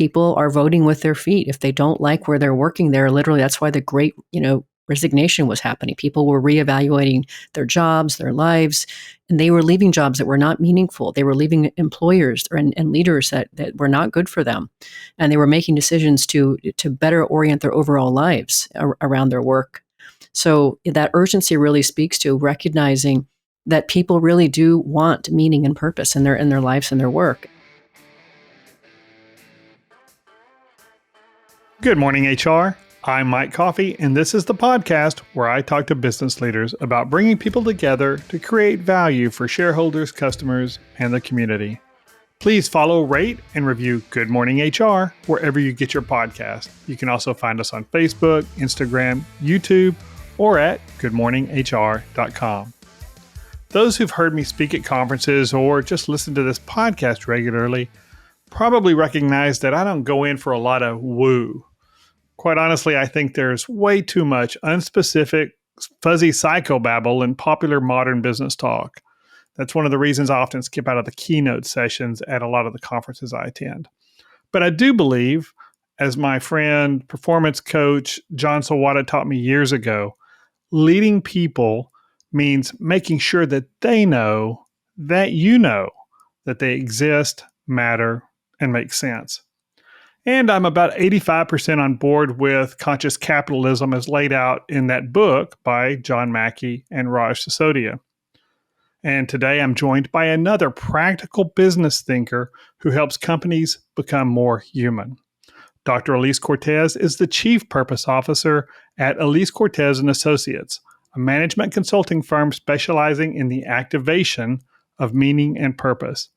people are voting with their feet. If they don't like where they're working there, literally, that's why the great, resignation was happening. People were reevaluating their jobs, their lives, and they were leaving jobs that were not meaningful. They were leaving employers and leaders that were not good for them. And they were making decisions to better orient their overall lives around their work. So that urgency really speaks to recognizing that people really do want meaning and purpose in their lives and their work. Good morning, HR. I'm Mike Coffey, and this is the podcast where I talk to business leaders about bringing people together to create value for shareholders, customers, and the community. Please follow, rate, and review Good Morning HR wherever you get your podcast. You can also find us on Facebook, Instagram, YouTube, or at goodmorninghr.com. Those who've heard me speak at conferences or just listen to this podcast regularly probably recognize that I don't go in for a lot of woo. Quite honestly, I think there's way too much unspecific, fuzzy psychobabble in popular modern business talk. That's one of the reasons I often skip out of the keynote sessions at a lot of the conferences I attend. But I do believe, as my friend, performance coach John Sawada taught me years ago, leading people means making sure that they know that you know that they exist, matter, and make sense. And I'm about 85% on board with conscious capitalism as laid out in that book by John Mackey and Raj Sisodia. And today I'm joined by another practical business thinker who helps companies become more human. Dr. Alise Cortez is the Chief Purpose Officer at Alise Cortez and Associates, a management consulting firm specializing in the activation of meaning and purpose.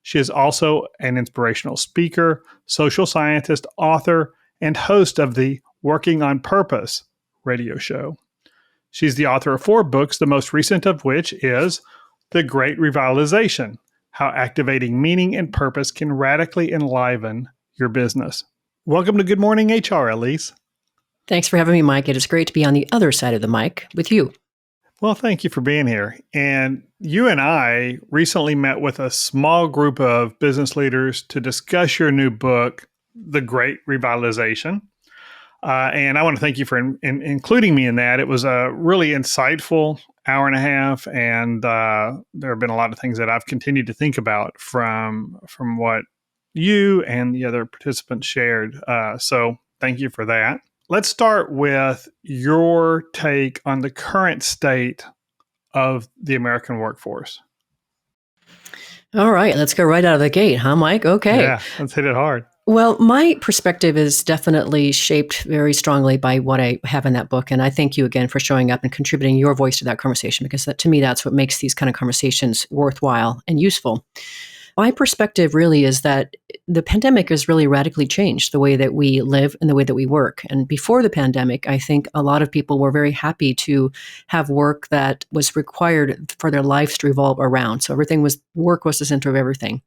She is also an inspirational speaker, social scientist, author, and host of the Working on Purpose radio show. She's the author of 4 books, the most recent of which is The Great Revitalizing: How Activating Meaning and Purpose Can Radically Enliven Your Business. Welcome to Good Morning HR, Alise. Thanks for having me, Mike. It is great to be on the other side of the mic with you. Well, thank you for being here. And you and I recently met with a small group of business leaders to discuss your new book, The Great Revitalizing. And I want to thank you for including me in that. It was a really insightful hour and a half, and there have been a lot of things that I've continued to think about from what you and the other participants shared. So thank you for that. Let's start with your take on the current state of the American workforce. All right, let's go right out of the gate, huh, Mike? Okay. Yeah, let's hit it hard. Well, my perspective is definitely shaped very strongly by what I have in that book. And I thank you again for showing up and contributing your voice to that conversation, because to me, that's what makes these kind of conversations worthwhile and useful. My perspective really is that the pandemic has really radically changed the way that we live and the way that we work. And before the pandemic, I think a lot of people were very happy to have work that was required for their lives to revolve around. So work was the center of everything.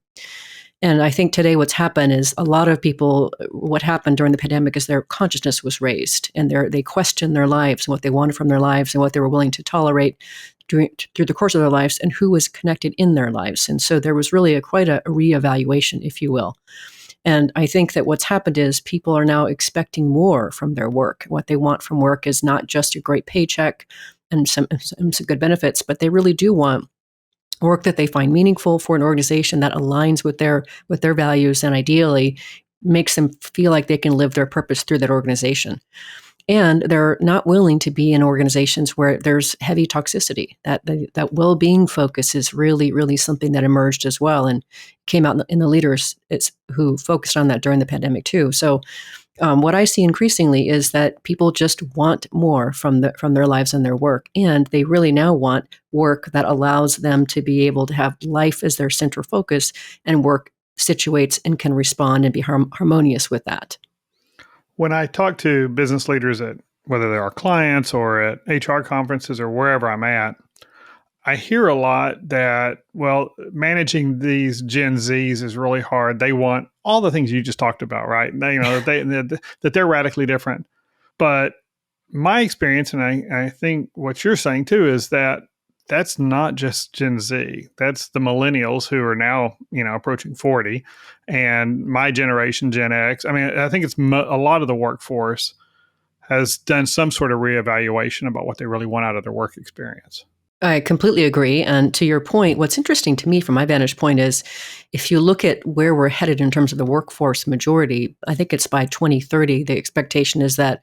And I think today what's happened is a lot of people, what happened during the pandemic is their consciousness was raised, and they questioned their lives and what they wanted from their lives and what they were willing to tolerate through the course of their lives and who was connected in their lives. And so there was really quite a reevaluation, if you will. And I think that what's happened is people are now expecting more from their work. What they want from work is not just a great paycheck and some good benefits, but they really do want work that they find meaningful for an organization that aligns with their values and ideally makes them feel like they can live their purpose through that organization. And they're not willing to be in organizations where there's heavy toxicity. That well-being focus is really, really something that emerged as well and came out in the leaders who focused on that during the pandemic too. So what I see increasingly is that people just want more from their lives and their work. And they really now want work that allows them to be able to have life as their center focus, and work situates and can respond and be harmonious with that. When I talk to business leaders at whether they're our clients or at HR conferences or wherever I'm at, I hear a lot that, well, managing these Gen Zs is really hard. They want all the things you just talked about, right? That they're radically different. But my experience, and I think what you're saying too, is that that's not just Gen Z. That's the millennials who are now, approaching 40, and my generation, Gen X. I mean, I think it's a lot of the workforce has done some sort of reevaluation about what they really want out of their work experience. I completely agree. And to your point, what's interesting to me from my vantage point is if you look at where we're headed in terms of the workforce majority, I think it's by 2030, the expectation is that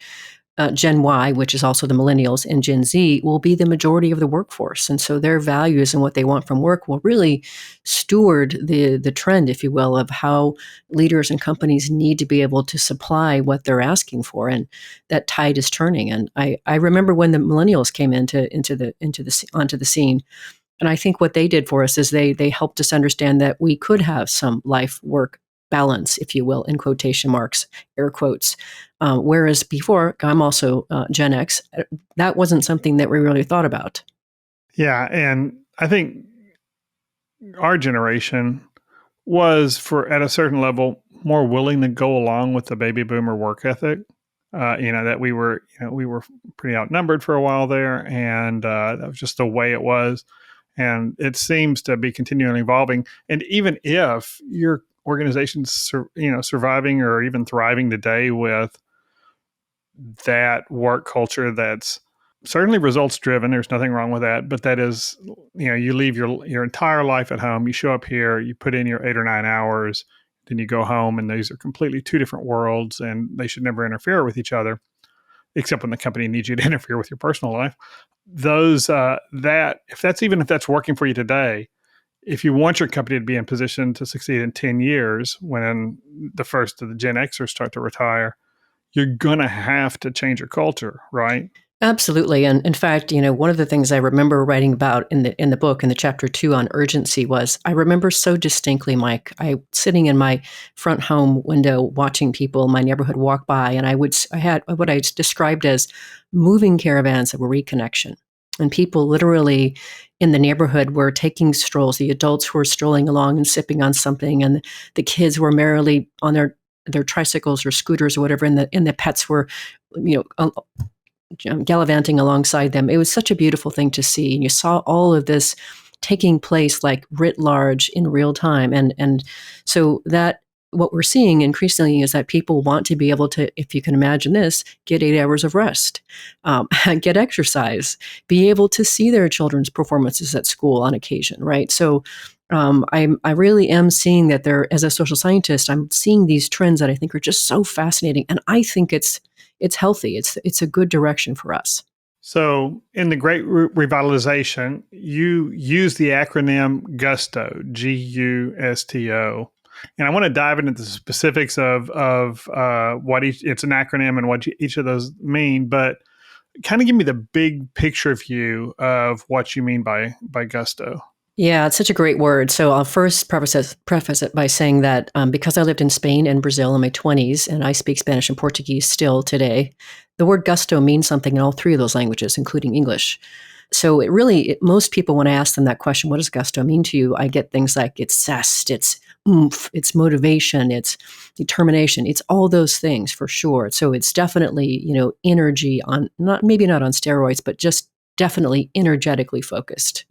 Gen Y, which is also the millennials, and Gen Z will be the majority of the workforce. And so their values and what they want from work will really steward the trend, if you will, of how leaders and companies need to be able to supply what they're asking for. And that tide is turning. And I remember when the millennials came onto the scene. And I think what they did for us is they helped us understand that we could have some life work balance, if you will, in quotation marks, air quotes. Whereas before, I'm also Gen X, that wasn't something that we really thought about. Yeah. And I think our generation was, at a certain level, more willing to go along with the baby boomer work ethic. That we were pretty outnumbered for a while there, and that was just the way it was. And it seems to be continually evolving. And even if your organization's surviving or even thriving today with that work culture that's certainly results driven, there's nothing wrong with that, but that is, you leave your entire life at home, you show up here, you put in your 8 or 9 hours, then you go home, and these are completely two different worlds, and they should never interfere with each other, except when the company needs you to interfere with your personal life. If that's working for you today, if you want your company to be in position to succeed in 10 years, when the first of the Gen Xers start to retire, you're going to have to change your culture, right? Absolutely. And in fact, one of the things I remember writing about in the book, in the chapter 2 on urgency, was I remember so distinctly, Mike, I sitting in my front home window watching people in my neighborhood walk by, and I had what I described as moving caravans of reconnection. And people literally in the neighborhood were taking strolls. The adults were strolling along and sipping on something, and the kids were merrily on their tricycles or scooters or whatever, and the pets were, gallivanting alongside them. It was such a beautiful thing to see. And you saw all of this taking place like writ large in real time. And so that what we're seeing increasingly is that people want to be able to, if you can imagine this, get 8 hours of rest, get exercise, be able to see their children's performances at school on occasion, right? So I really am seeing that as a social scientist, I'm seeing these trends that I think are just so fascinating. And I think it's healthy. It's a good direction for us. So in the Great Revitalization, you use the acronym GUSTO, GUSTO. And I want to dive into the specifics of what it's an acronym and what each of those mean, but kind of give me the big picture view of what you mean by GUSTO. Yeah, it's such a great word. So I'll first preface it by saying that because I lived in Spain and Brazil in my 20s, and I speak Spanish and Portuguese still today, the word gusto means something in all three of those languages, including English. So most people, when I ask them that question, what does gusto mean to you? I get things like it's zest, it's oomph, it's motivation, it's determination, it's all those things for sure. So it's definitely, energy maybe not on steroids, but just definitely energetically focused.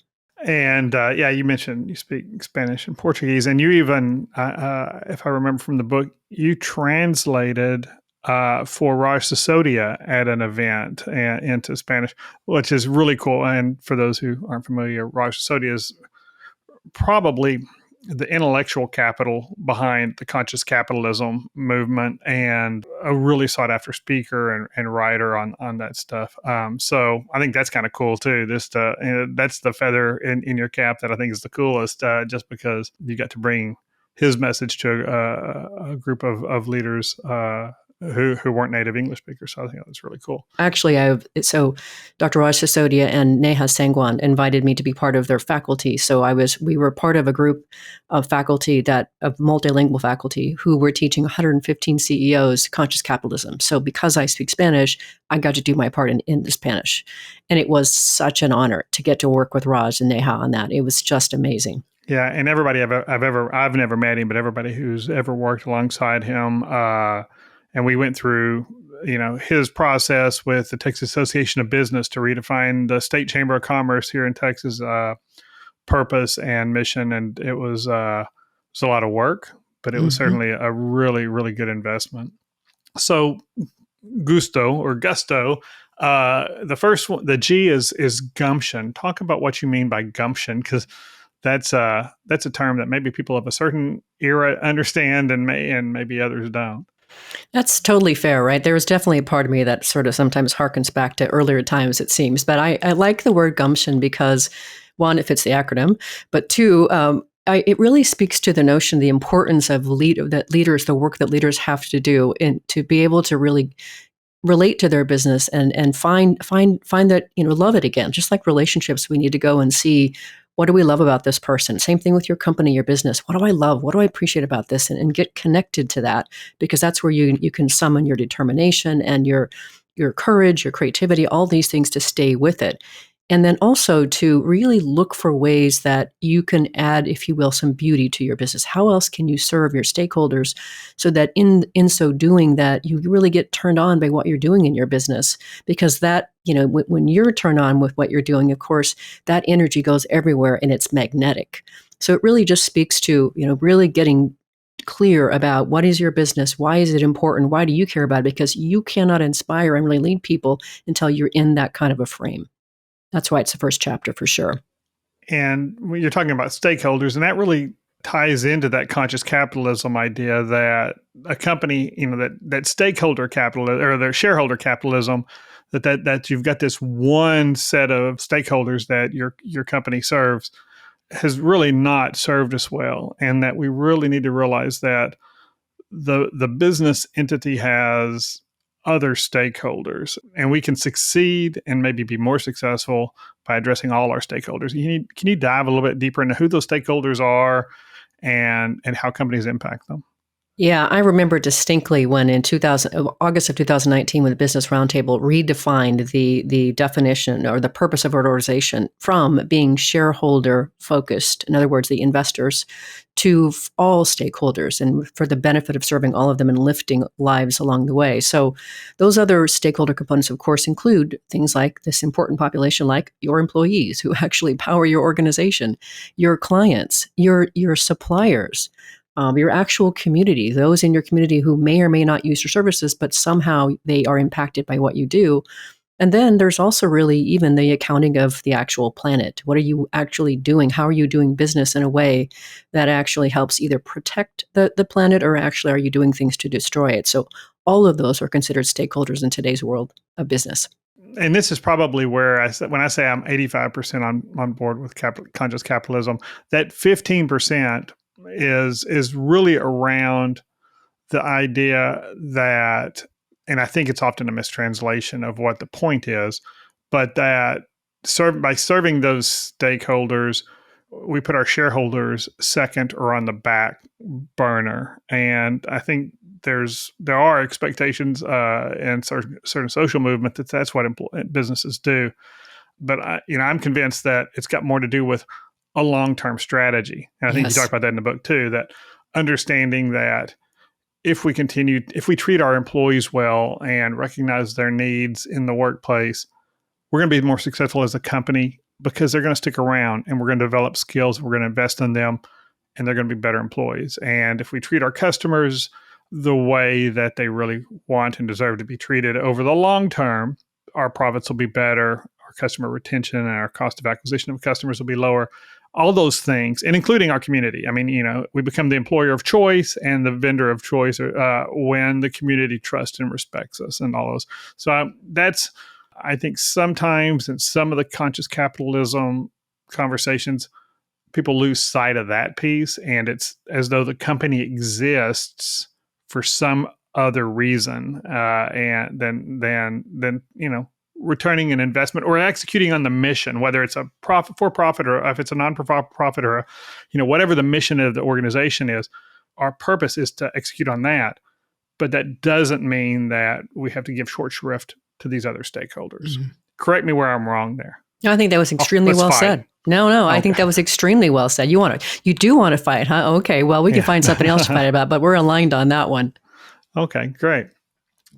And you mentioned you speak Spanish and Portuguese, and you even, if I remember from the book, you translated for Raj Sisodia at an event into Spanish, which is really cool. And for those who aren't familiar, Raj Sisodia is probably the intellectual capital behind the conscious capitalism movement, and a really sought after speaker and writer on that stuff. So I think that's kind of cool too. That's the feather in your cap that I think is the coolest, just because you got to bring his message to a group of leaders who weren't native English speakers. So I think that's really cool. Actually, so Dr. Raj Sisodia and Neha Sangwan invited me to be part of their faculty. So we were part of a group of faculty of multilingual faculty who were teaching 115 CEOs conscious capitalism. So because I speak Spanish, I got to do my part in the Spanish. And it was such an honor to get to work with Raj and Neha on that. It was just amazing. Yeah, and everybody I've never met him, but everybody who's ever worked alongside him, and we went through his process with the Texas Association of Business to redefine the State Chamber of Commerce here in Texas, purpose and mission. And it was a lot of work, but it was certainly a really, really good investment. So gusto. The first one, the G is gumption. Talk about what you mean by gumption, because that's a term that maybe people of a certain era understand and maybe others don't. That's totally fair, right? There is definitely a part of me that sort of sometimes harkens back to earlier times, it seems. But I like the word gumption because, one, it fits the acronym, but two, it really speaks to the notion, the importance of the work that leaders have to do and to be able to really relate to their business and find that, love it again. Just like relationships, we need to go and see, what do we love about this person? Same thing with your company, your business. What do I love? What do I appreciate about this? And get connected to that, because that's where you can summon your determination and your courage, your creativity, all these things to stay with it. And then also to really look for ways that you can add, if you will, some beauty to your business. How else can you serve your stakeholders so that in so doing that you really get turned on by what you're doing in your business? Because that, when you're turned on with what you're doing, of course, that energy goes everywhere and it's magnetic. So it really just speaks to, really getting clear about what is your business, why is it important, why do you care about it? Because you cannot inspire and really lead people until you're in that kind of a frame. That's why it's the first chapter for sure. And when you're talking about stakeholders, and that really ties into that conscious capitalism idea that a company, that stakeholder capitalism or their shareholder capitalism, that you've got this one set of stakeholders that your company serves, has really not served us well, and that we really need to realize that the business entity has other stakeholders, and we can succeed and maybe be more successful by addressing all our stakeholders. Can you dive a little bit deeper into who those stakeholders are and how companies impact them? Yeah, I remember distinctly when in August of 2019, when the Business Roundtable redefined the definition or the purpose of our organization from being shareholder focused, in other words, the investors, to all stakeholders and for the benefit of serving all of them and lifting lives along the way. So those other stakeholder components, of course, include things like this important population, like your employees who actually power your organization, your clients, your suppliers, your actual community, those in your community who may or may not use your services, but somehow they are impacted by what you do. And then there's also really even the accounting of the actual planet. What are you actually doing? How are you doing business in a way that actually helps either protect the planet, or actually are you doing things to destroy it? So all of those are considered stakeholders in today's world of business. And this is probably where when I say I'm 85% on board with conscious capitalism, that 15% is really around the idea that, and I think it's often a mistranslation of what the point is, but that by serving those stakeholders, we put our shareholders second or on the back burner. And I think there are expectations in certain social movement that's what businesses do. But I'm convinced that it's got more to do with a long-term strategy. And I think you talk about that in the book too, that understanding that if we treat our employees well and recognize their needs in the workplace, we're going to be more successful as a company because they're going to stick around and we're going to develop skills, we're going to invest in them, and they're going to be better employees. And if we treat our customers the way that they really want and deserve to be treated over the long term, our profits will be better, our customer retention and our cost of acquisition of customers will be lower. All those things, and including our community. I mean, we become the employer of choice and the vendor of choice when the community trusts and respects us and all those. So I think sometimes in some of the conscious capitalism conversations, people lose sight of that piece, and it's as though the company exists for some other reason and then returning an investment or executing on the mission, whether it's a for-profit or if it's a non-profit or whatever the mission of the organization is. Our purpose is to execute on that, but that doesn't mean that we have to give short shrift to these other stakeholders. Mm-hmm. Correct me where I'm wrong there. I think that was extremely well said. No, okay. I think that was extremely well said. You do want to fight, huh? Okay, well, we can find something else to fight about, but we're aligned on that one. Okay, great.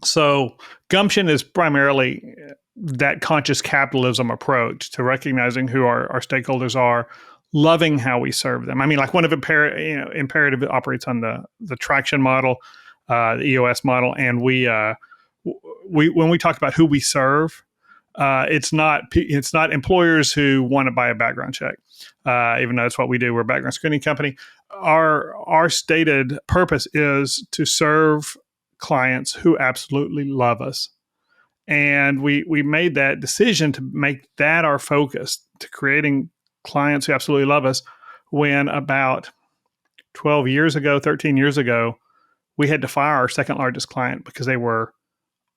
So gumption is primarily that conscious capitalism approach to recognizing who our stakeholders are, loving how we serve them. I mean, like one of imperative operates on the traction model, the EOS model, and we when we talk about who we serve, it's not employers who want to buy a background check, even though that's what we do. We're a background screening company. Our stated purpose is to serve clients who absolutely love us. And we made that decision to make that our focus, to creating clients who absolutely love us, when about 12 years ago, 13 years ago, we had to fire our second largest client because they were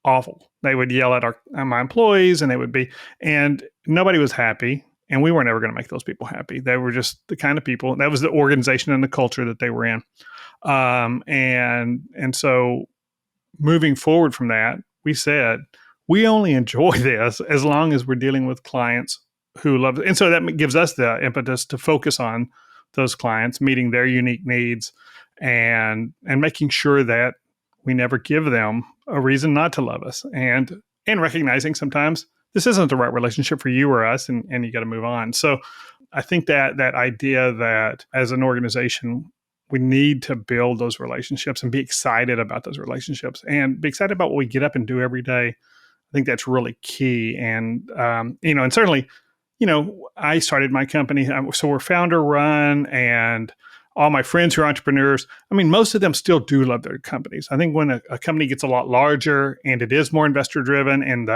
awful. They would yell at my employees, and nobody was happy. And we were never going to make those people happy. They were just the kind of people, that was the organization and the culture that they were in. And so moving forward from that, we said, we only enjoy this as long as we're dealing with clients who love it. And so that gives us the impetus to focus on those clients, meeting their unique needs, and making sure that we never give them a reason not to love us, and recognizing sometimes this isn't the right relationship for you or us, and you got to move on. So I think that idea that as an organization, we need to build those relationships and be excited about those relationships and be excited about what we get up and do every day. I think that's really key. And, and certainly, I started my company, so we're founder run, and all my friends who are entrepreneurs, I mean, most of them still do love their companies. I think when a company gets a lot larger and it is more investor driven, and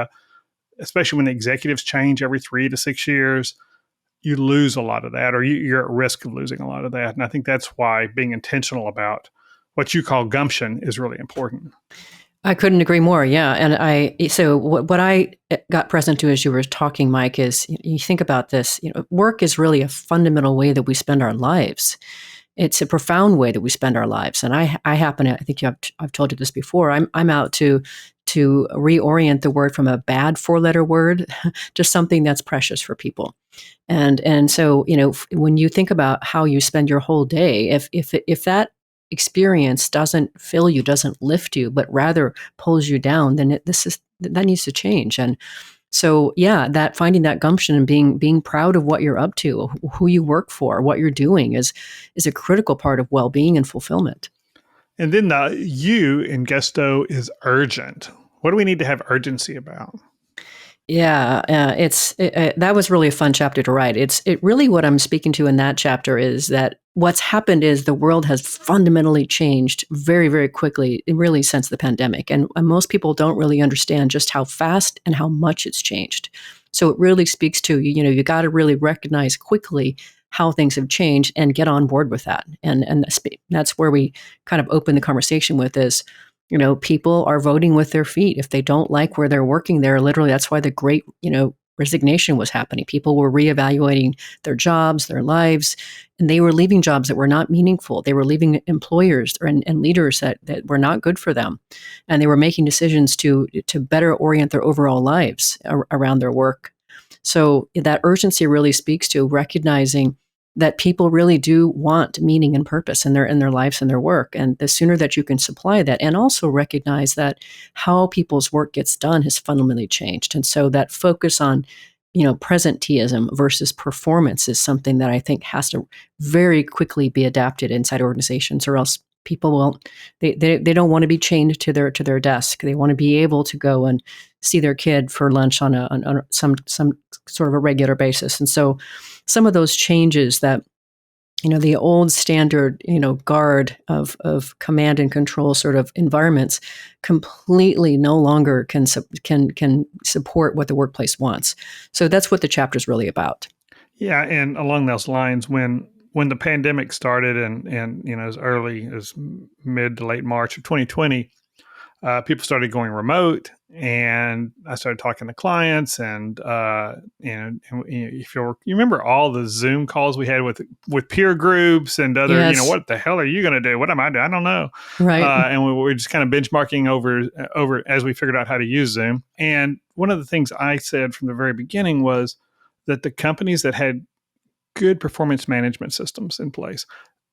especially when the executives change every 3 to 6 years, you lose a lot of that, or you're at risk of losing a lot of that. And I think that's why being intentional about what you call gumption is really important. I couldn't agree more. Yeah. And so what I got present to as you were talking, Mike, is you think about this, work is really a fundamental way that we spend our lives. It's a profound way that we spend our lives. And I happen to, I think I've told you this before, I'm out to reorient the word from a bad 4-letter word to something that's precious for people. And so, when you think about how you spend your whole day, if that experience doesn't fill you, doesn't lift you, but rather pulls you down, then that needs to change. And so, yeah, that finding that gumption and being proud of what you're up to, who you work for, what you're doing is a critical part of well-being and fulfillment. And then the U in Gusto is urgent. What do we need to have urgency about? Yeah, that was really a fun chapter to write. It really, what I'm speaking to in that chapter is that what's happened is the world has fundamentally changed very, very quickly, really since the pandemic. And most people don't really understand just how fast and how much it's changed. So it really speaks to, you got to really recognize quickly how things have changed and get on board with that. And that's where we kind of open the conversation with is, people are voting with their feet. If they don't like where they're working there, literally, that's why the great, resignation was happening. People were reevaluating their jobs, their lives, and they were leaving jobs that were not meaningful. They were leaving employers and leaders that were not good for them. And they were making decisions to better orient their overall lives around their work. So that urgency really speaks to recognizing that people really do want meaning and purpose in their lives and their work. And the sooner that you can supply that, and also recognize that how people's work gets done has fundamentally changed. And so that focus on, presenteeism versus performance is something that I think has to very quickly be adapted inside organizations, or else people won't, they don't want to be chained to their desk. They want to be able to go and see their kid for lunch on some sort of a regular basis. And so some of those changes that, the old standard, guard of command and control sort of environments completely no longer can support what the workplace wants. So that's what the chapter is really about. Yeah. And along those lines, when the pandemic started and as early as mid to late March of 2020, people started going remote, and I started talking to clients, and if you remember all the Zoom calls we had with peer groups and other, Yes. What the hell are you going to do? What am I doing? I don't know. Right. And we were just kind of benchmarking over as we figured out how to use Zoom. And one of the things I said from the very beginning was that the companies that had good performance management systems in place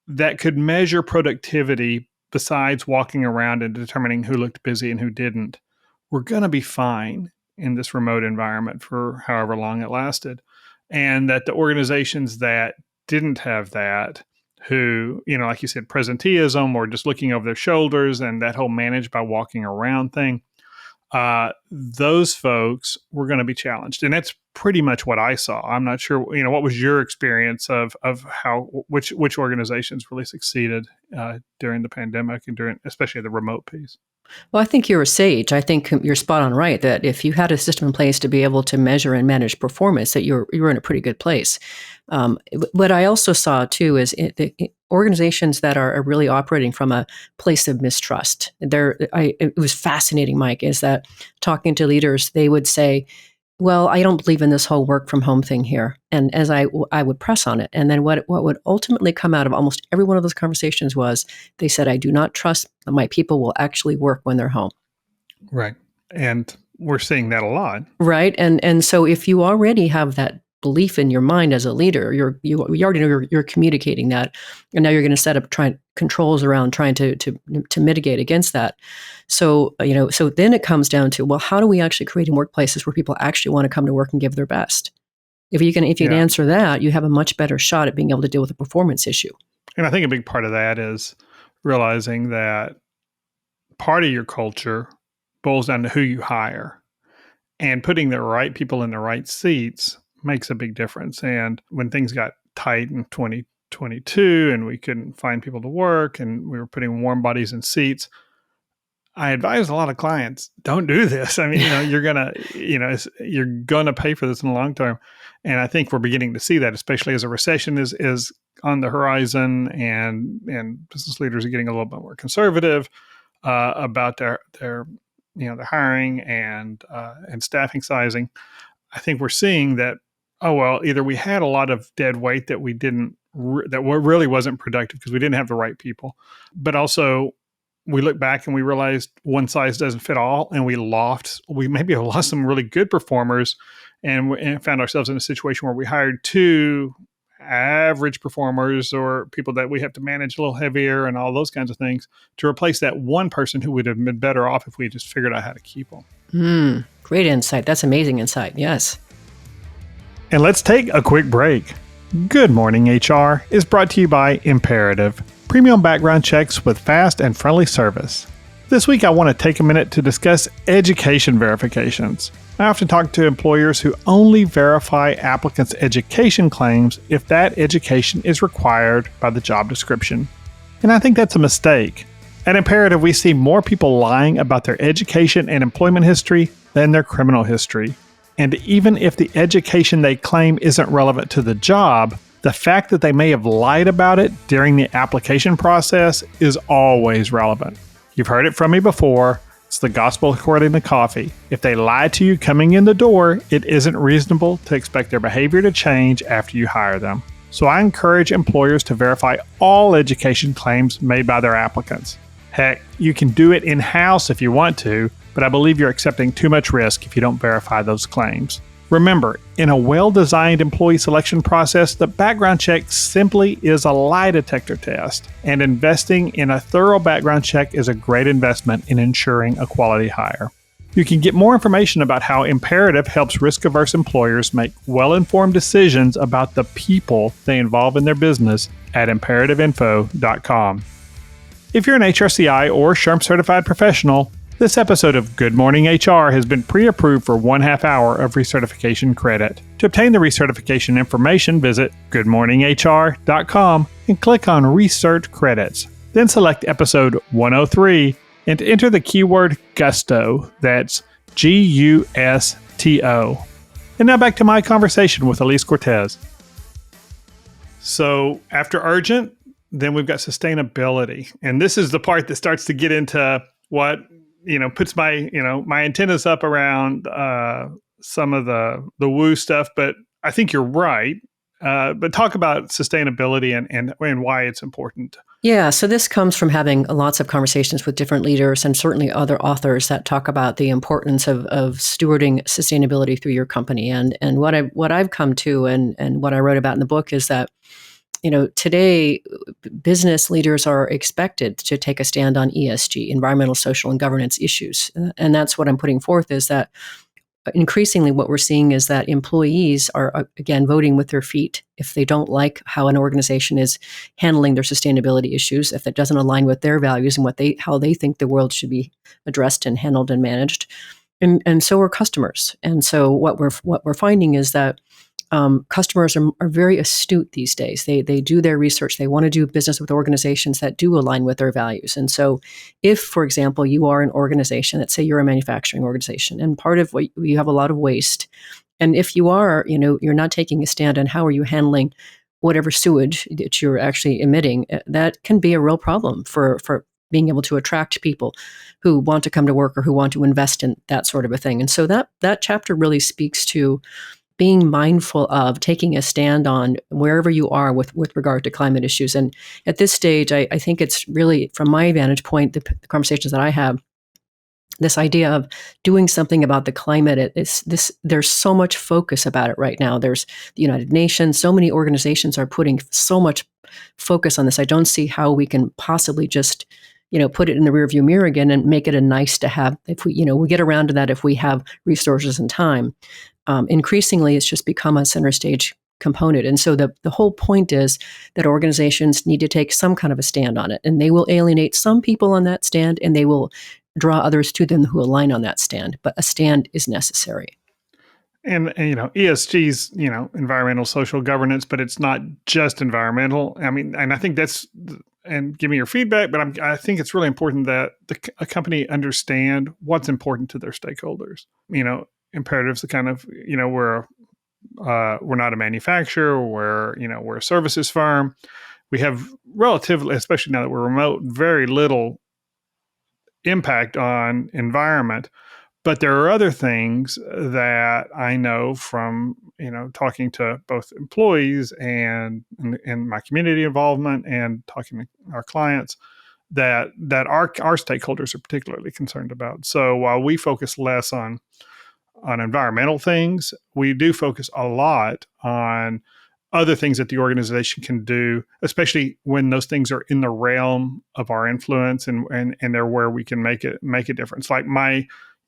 that could measure productivity besides walking around and determining who looked busy and who didn't, we're going to be fine in this remote environment for however long it lasted. And that the organizations that didn't have that, who, like you said, presenteeism or just looking over their shoulders and that whole manage by walking around thing, those folks were going to be challenged. And that's pretty much what I saw. I'm not sure, what was your experience of how, which organizations really succeeded during the pandemic and during, especially the remote piece? Well, I think you're a sage. I think you're spot on right that if you had a system in place to be able to measure and manage performance, that you're in a pretty good place. What I also saw too is the organizations that are really operating from a place of mistrust. It was fascinating, Mike, is that talking to leaders, they would say, well, I don't believe in this whole work from home thing here. And as I would press on it. And then what would ultimately come out of almost every one of those conversations was they said, I do not trust that my people will actually work when they're home. Right. And we're seeing that a lot. Right. And so if you already have that belief in your mind as a leader, you already know you're communicating that, and now you're going to set up controls around trying to mitigate against that. So so then it comes down to, well, how do we actually create workplaces where people actually want to come to work and give their best? If you can answer that, you have a much better shot at being able to deal with a performance issue. And I think a big part of that is realizing that part of your culture boils down to who you hire, and putting the right people in the right seats makes a big difference. And when things got tight in 2022 and we couldn't find people to work and we were putting warm bodies in seats, I advise a lot of clients, don't do this. I mean, you're gonna pay for this in the long term. And I think we're beginning to see that, especially as a recession is on the horizon, and business leaders are getting a little bit more conservative about their hiring and staffing sizing. I think we're seeing that, either we had a lot of dead weight that we didn't, that really wasn't productive because we didn't have the right people. But also we look back and we realized one size doesn't fit all, and we maybe have lost some really good performers and found ourselves in a situation where we hired two average performers or people that we have to manage a little heavier and all those kinds of things to replace that one person who would have been better off if we just figured out how to keep them. Great insight. That's amazing insight. Yes. And let's take a quick break. Good Morning HR is brought to you by Imperative, premium background checks with fast and friendly service. This week I want to take a minute to discuss education verifications. I often talk to employers who only verify applicants' education claims if that education is required by the job description. And I think that's a mistake. At Imperative, we see more people lying about their education and employment history than their criminal history. And even if the education they claim isn't relevant to the job, the fact that they may have lied about it during the application process is always relevant. You've heard it from me before. It's the gospel according to Coffey. If they lie to you coming in the door, it isn't reasonable to expect their behavior to change after you hire them. So I encourage employers to verify all education claims made by their applicants. Heck, you can do it in-house if you want to, but I believe you're accepting too much risk if you don't verify those claims. Remember, in a well-designed employee selection process, the background check simply is a lie detector test, and investing in a thorough background check is a great investment in ensuring a quality hire. You can get more information about how Imperative helps risk-averse employers make well-informed decisions about the people they involve in their business at imperativeinfo.com. If you're an HRCI or SHRM certified professional, this episode of Good Morning HR has been pre-approved for 1/2 hour of recertification credit. To obtain the recertification information, visit goodmorninghr.com and click on Recert Credits. Then select episode 103 and enter the keyword GUSTO. That's GUSTO. And now back to my conversation with Alise Cortez. So after urgent, then we've got sustainability. And this is the part that starts to get into what puts my antennas up around some of the woo stuff, but I think you're right. But talk about sustainability and why it's important. Yeah, so this comes from having lots of conversations with different leaders and certainly other authors that talk about the importance of stewarding sustainability through your company. And what I've come to and what I wrote about in the book is that today business leaders are expected to take a stand on ESG, environmental, social, and governance issues. And that's what I'm putting forth, is that increasingly what we're seeing is that employees are, again, voting with their feet. If they don't like how an organization is handling their sustainability issues, if that doesn't align with their values and how they think the world should be addressed and handled and managed, and so are customers. And so what we're finding is that customers are very astute these days. They do their research. They want to do business with organizations that do align with their values. And so if, for example, you are an organization, let's say you're a manufacturing organization, and part of what you have a lot of waste. And if you are, you're not taking a stand on how are you handling whatever sewage that you're actually emitting, that can be a real problem for being able to attract people who want to come to work or who want to invest in that sort of a thing. And so that chapter really speaks to being mindful of taking a stand on wherever you are with regard to climate issues. And at this stage, I think it's really, from my vantage point, the conversations that I have, this idea of doing something about the climate, there's so much focus about it right now. There's the United Nations, so many organizations are putting so much focus on this. I don't see how we can possibly just put it in the rearview mirror again and make it a nice to have. If we get around to that, if we have resources and time. Increasingly, it's just become a center stage component. And so the whole point is that organizations need to take some kind of a stand on it, and they will alienate some people on that stand, and they will draw others to them who align on that stand. But a stand is necessary. And ESG's, environmental, social governance, but it's not just environmental. I mean, and I think and give me your feedback, but I think it's really important that a company understand what's important to their stakeholders. Imperatives to kind of, we're not a manufacturer, we're a services firm. We have relatively, especially now that we're remote, very little impact on environment. But there are other things that I know from, talking to both employees and my community involvement and talking to our clients that our stakeholders are particularly concerned about. So while we focus less on environmental things, we do focus a lot on other things that the organization can do, especially when those things are in the realm of our influence and they're where we can make a difference. Like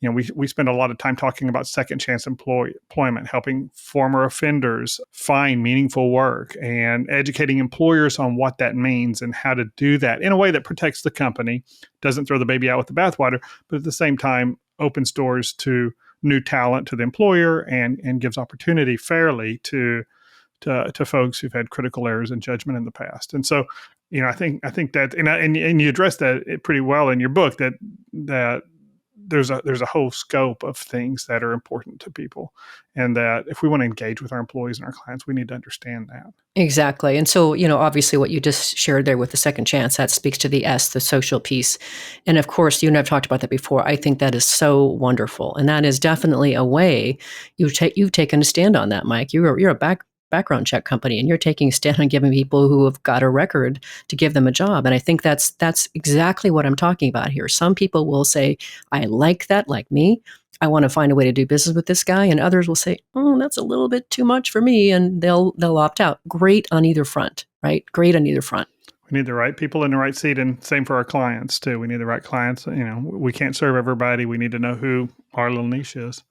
we spend a lot of time talking about second chance employment, helping former offenders find meaningful work and educating employers on what that means and how to do that in a way that protects the company, doesn't throw the baby out with the bathwater, but at the same time opens doors to new talent to the employer and gives opportunity fairly to folks who've had critical errors in judgment in the past. And so, I think that, and you address that pretty well in your book, that there's a whole scope of things that are important to people, and that if we want to engage with our employees and our clients, we need to understand that. Exactly. And so, obviously what you just shared there with the second chance, that speaks to the S, the social piece. And of course, you and I've talked about that before. I think that is so wonderful. And that is definitely a way you've taken a stand on that, Mike. You're a background check company, and you're taking a stand on giving people who have got a record to give them a job. And I think that's exactly what I'm talking about here. Some people will say, I like that, like me. I want to find a way to do business with this guy. And others will say, that's a little bit too much for me. And they'll opt out. Great on either front, right? Great on either front. We need the right people in the right seat, and same for our clients too. We need the right clients. We can't serve everybody. We need to know who our little niche is.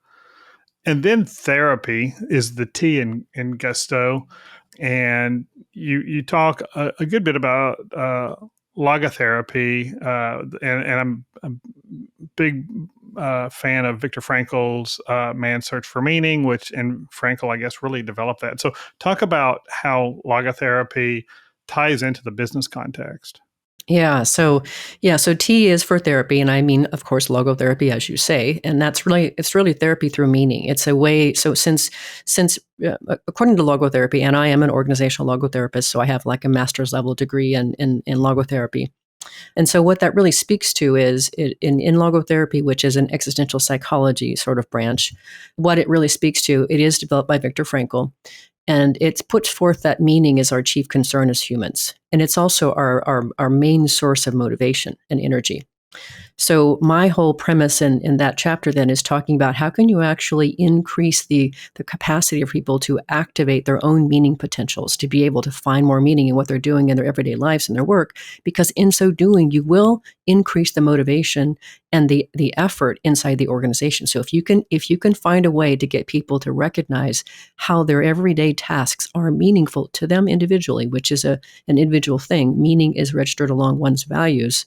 And then therapy is the T in Gusto. And you talk a good bit about logotherapy, and I'm a big fan of Viktor Frankl's Man's Search for Meaning, and Frankl, I guess, really developed that. So talk about how logotherapy ties into the business context. So T is for therapy, and I mean, of course, logotherapy, as you say, and it's really therapy through meaning. It's a way. So since according to logotherapy, and I am an organizational logotherapist, so I have like a master's level degree in logotherapy. And so what that really speaks to is in logotherapy, which is an existential psychology sort of branch, what it really speaks to, it is developed by Viktor Frankl. And it puts forth that meaning is our chief concern as humans. And it's also our main source of motivation and energy. So my whole premise in that chapter then is talking about how can you actually increase the capacity of people to activate their own meaning potentials, to be able to find more meaning in what they're doing in their everyday lives and their work, because in so doing, you will increase the motivation and the effort inside the organization. So if you can find a way to get people to recognize how their everyday tasks are meaningful to them individually, which is an individual thing, meaning is registered along one's values.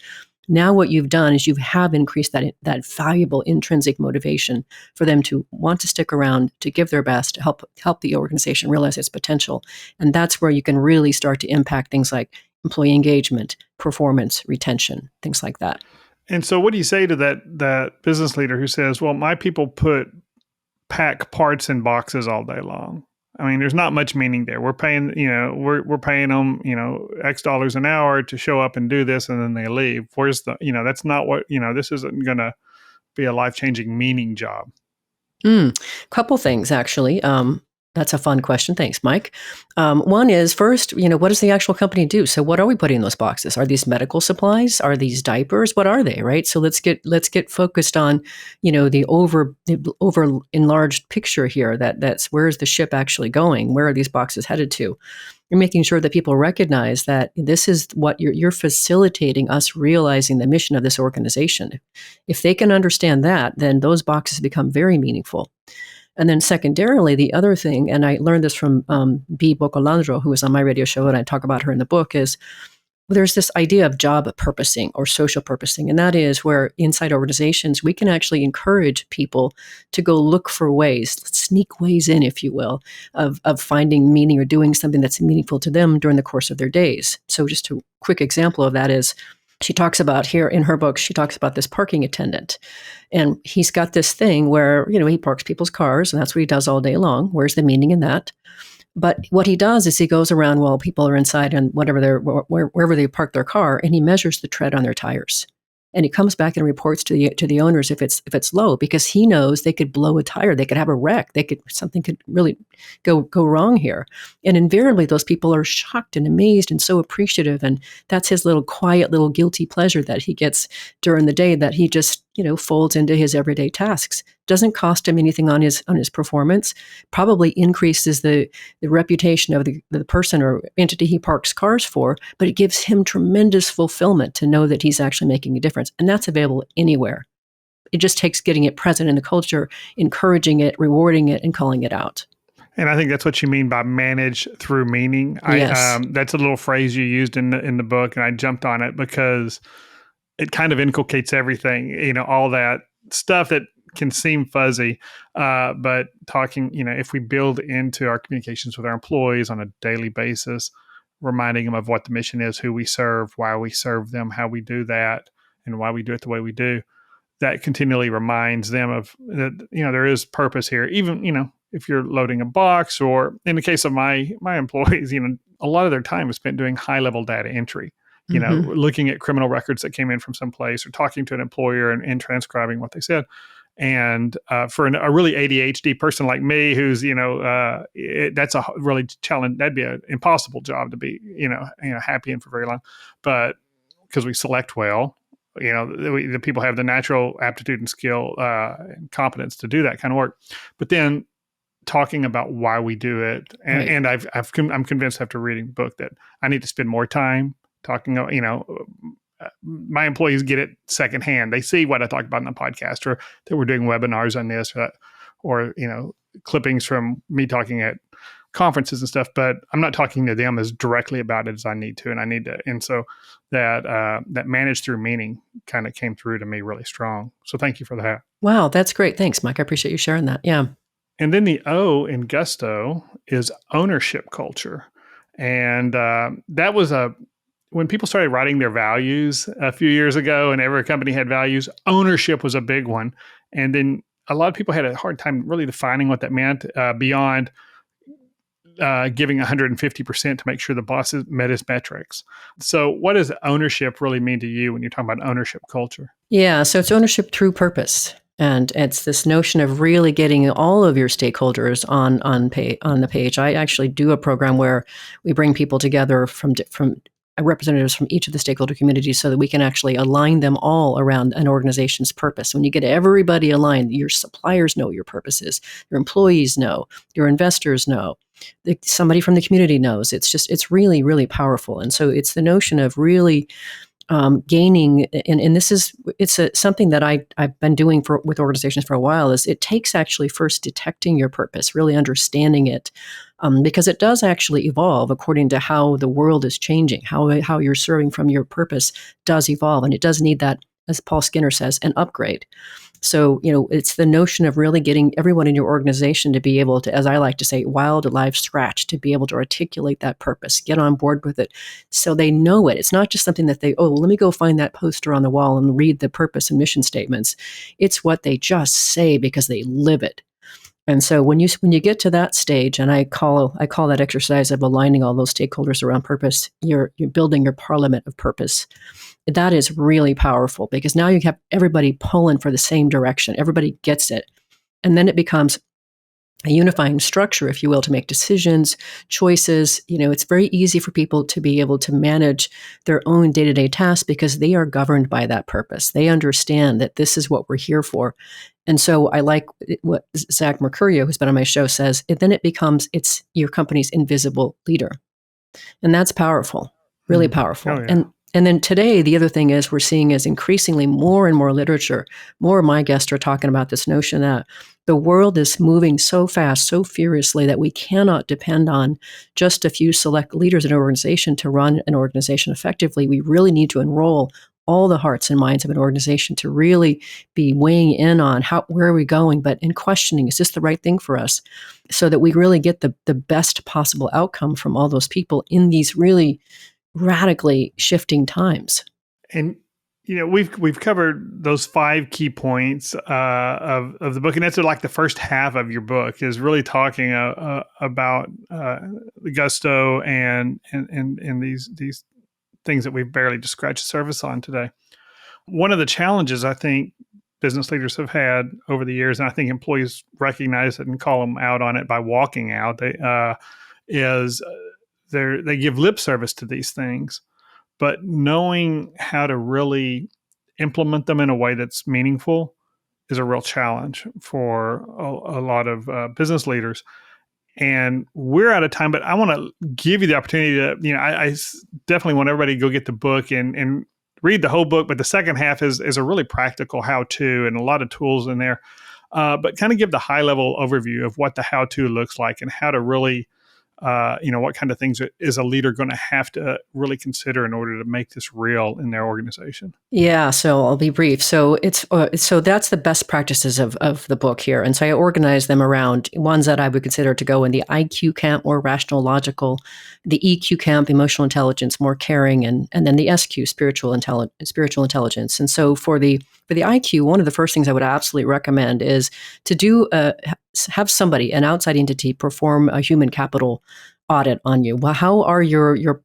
Now what you've done is you have increased that valuable intrinsic motivation for them to want to stick around, to give their best, to help the organization realize its potential. And that's where you can really start to impact things like employee engagement, performance, retention, things like that. And so what do you say to that business leader who says, well, my people pack parts in boxes all day long? I mean, there's not much meaning there. We're paying, we're paying them, X dollars an hour to show up and do this, and then they leave. Where's that's not what, this isn't going to be a life-changing meaning job. Couple things, actually. That's a fun question. Thanks, Mike. One is first, what does the actual company do? So what are we putting in those boxes? Are these medical supplies? Are these diapers? What are they, right? So let's get focused on, the over enlarged picture here. That's where's the ship actually going? Where are these boxes headed to? You're making sure that people recognize that this is what you're facilitating us realizing the mission of this organization. If they can understand that, then those boxes become very meaningful. And then secondarily, the other thing, and I learned this from B. Bocolandro, who was on my radio show, and I talk about her in the book, is there's this idea of job purposing or social purposing. And that is where inside organizations, we can actually encourage people to go look for ways, sneak ways in, if you will, of finding meaning or doing something that's meaningful to them during the course of their days. So just a quick example of that is, she talks about here in her book, she talks about this parking attendant. And he's got this thing where, he parks people's cars, and that's what he does all day long. Where's the meaning in that? But what he does is he goes around while people are inside and wherever they park their car, and he measures the tread on their tires. And he comes back and reports to the owners if it's low, because he knows they could blow a tire, they could have a wreck, something could really go wrong here. And invariably, those people are shocked and amazed and so appreciative. And that's his little quiet, little guilty pleasure that he gets during the day that he just folds into his everyday tasks. Doesn't cost him anything on his performance. Probably increases the reputation of the person or entity he parks cars for, but it gives him tremendous fulfillment to know that he's actually making a difference. And that's available anywhere. It just takes getting it present in the culture, encouraging it, rewarding it, and calling it out. And I think that's what you mean by manage through meaning. Yes. That's a little phrase you used in the book, and I jumped on it because it kind of inculcates everything, all that stuff that can seem fuzzy, but talking, if we build into our communications with our employees on a daily basis, reminding them of what the mission is, who we serve, why we serve them, how we do that, and why we do it the way we do, that continually reminds them of that, there is purpose here. Even, if you're loading a box, or in the case of my employees, a lot of their time is spent doing high-level data entry. Looking at criminal records that came in from someplace, or talking to an employer and transcribing what they said. And for a really ADHD person like me, who's, that's a really challenge. That'd be an impossible job to be, happy in for very long. But because we select well, the people have the natural aptitude and skill and competence to do that kind of work. But then talking about why we do it. And, right. I'm convinced after reading the book that I need to spend more time talking, my employees get it secondhand. They see what I talked about in the podcast, or that we're doing webinars on this, or clippings from me talking at conferences and stuff, but I'm not talking to them as directly about it as I need to. And so that manage through meaning kind of came through to me really strong. So thank you for that. Wow, that's great. Thanks, Mike. I appreciate you sharing that. Yeah. And then the O in Gusto is ownership culture. And that was when people started writing their values a few years ago, and every company had values, ownership was a big one. And then a lot of people had a hard time really defining what that meant beyond giving 150% to make sure the boss met his metrics. So what does ownership really mean to you when you're talking about ownership culture? Yeah, so it's ownership through purpose. And it's this notion of really getting all of your stakeholders on the page. I actually do a program where we bring people together from representatives from each of the stakeholder communities so that we can actually align them all around an organization's purpose. When you get everybody aligned, your suppliers know what your purpose is, your employees know, your investors know, somebody from the community knows. It's really, really powerful. And so it's the notion of really gaining, and this is something that I've been doing with organizations for a while. Is it takes actually first detecting your purpose, really understanding it, because it does actually evolve according to how the world is changing, how you're serving from your purpose does evolve, and it does need that, as Paul Skinner says, an upgrade. So, it's the notion of really getting everyone in your organization to be able to, as I like to say, wild, alive, scratch, to be able to articulate that purpose, get on board with it so they know it. It's not just something that let me go find that poster on the wall and read the purpose and mission statements. It's what they just say because they live it. And so when you get to that stage, and I call that exercise of aligning all those stakeholders around purpose, you're building your parliament of purpose. That is really powerful because now you have everybody pulling for the same direction. Everybody gets it. And then it becomes a unifying structure, if you will, to make decisions, choices. It's very easy for people to be able to manage their own day-to-day tasks because they are governed by that purpose. They understand that this is what we're here for. And so I like what Zach Mercurio, who's been on my show, says, then it becomes, it's your company's invisible leader. And that's powerful, really powerful. Oh, yeah. And then today, the other thing is we're seeing is increasingly more and more literature. More of my guests are talking about this notion that the world is moving so fast, so furiously that we cannot depend on just a few select leaders in an organization to run an organization effectively. We really need to enroll all the hearts and minds of an organization to really be weighing in on where are we going, but in questioning, is this the right thing for us? So that we really get the best possible outcome from all those people in these really radically shifting times. And we've covered those 5 key points of the book, and that's like the first half of your book is really talking about the gusto and these things that we've barely just scratched the surface on today. One of the challenges I think business leaders have had over the years, and I think employees recognize it and call them out on it by walking out, they give lip service to these things, but knowing how to really implement them in a way that's meaningful is a real challenge for a lot of business leaders. And we're out of time, but I want to give you the opportunity to, I definitely want everybody to go get the book and read the whole book, but the second half is a really practical how-to and a lot of tools in there. But kind of give the high-level overview of what the how-to looks like and how to really what kind of things is a leader going to have to really consider in order to make this real in their organization? Yeah, so I'll be brief. So so that's the best practices of the book here, and so I organize them around ones that I would consider to go in the IQ camp, more rational, logical, the EQ camp, emotional intelligence, more caring, and then the SQ, spiritual intelligence. And so for the IQ, one of the first things I would absolutely recommend is to have somebody, an outside entity, perform a human capital audit on you. Well, how are your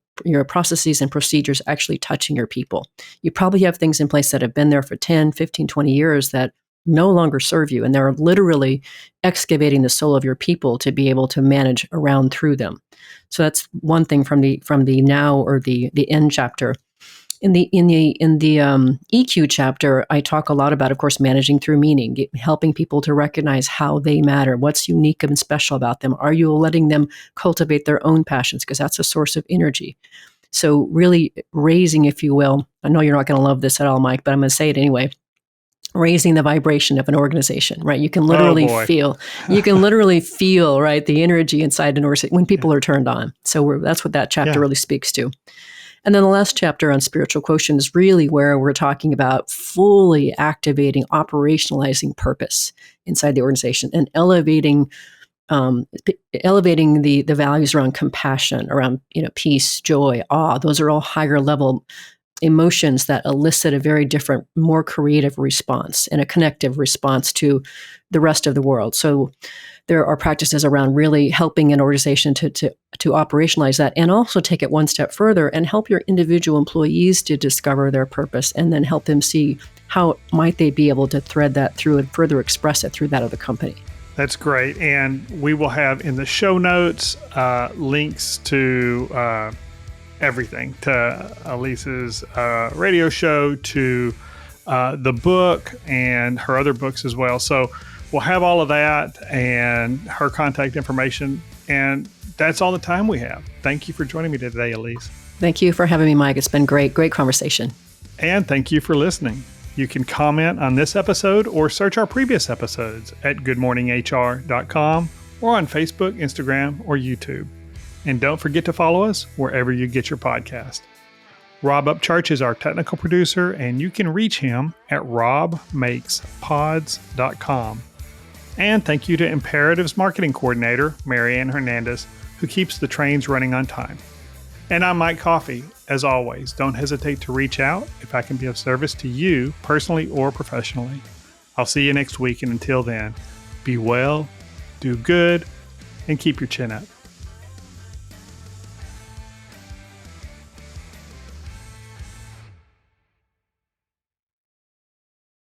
processes and procedures actually touching your people? You probably have things in place that have been there for 10, 15, 20 years that no longer serve you. And they're literally excavating the soul of your people to be able to manage around through them. So that's one thing from the now or the end chapter. In the EQ chapter, I talk a lot about, of course, managing through meaning, helping people to recognize how they matter, what's unique and special about them. Are you letting them cultivate their own passions? Because that's a source of energy. So really raising, if you will, I know you're not going to love this at all, Mike, but I'm going to say it anyway. Raising the vibration of an organization, right? You can literally feel, right, the energy inside an organization when people are turned on. So that's what that chapter really speaks to. And then the last chapter on spiritual quotient is really where we're talking about fully activating, operationalizing purpose inside the organization and elevating the values around compassion, around peace, joy, awe. Those are all higher level emotions that elicit a very different, more creative response and a connective response to the rest of the world. So there are practices around really helping an organization to operationalize that and also take it one step further and help your individual employees to discover their purpose and then help them see how might they be able to thread that through and further express it through that of the company. That's great. And we will have in the show notes links to everything, to Alise's radio show, to the book and her other books as well. So we'll have all of that and her contact information. And that's all the time we have. Thank you for joining me today, Alise. Thank you for having me, Mike. It's been great conversation. And thank you for listening. You can comment on this episode or search our previous episodes at goodmorninghr.com or on Facebook, Instagram, or YouTube. And don't forget to follow us wherever you get your podcast. Rob Upchurch is our technical producer, and you can reach him at robmakespods.com. And thank you to Imperative's marketing coordinator, Marianne Hernandez, who keeps the trains running on time. And I'm Mike Coffey. As always, don't hesitate to reach out if I can be of service to you personally or professionally. I'll see you next week, and until then, be well, do good, and keep your chin up.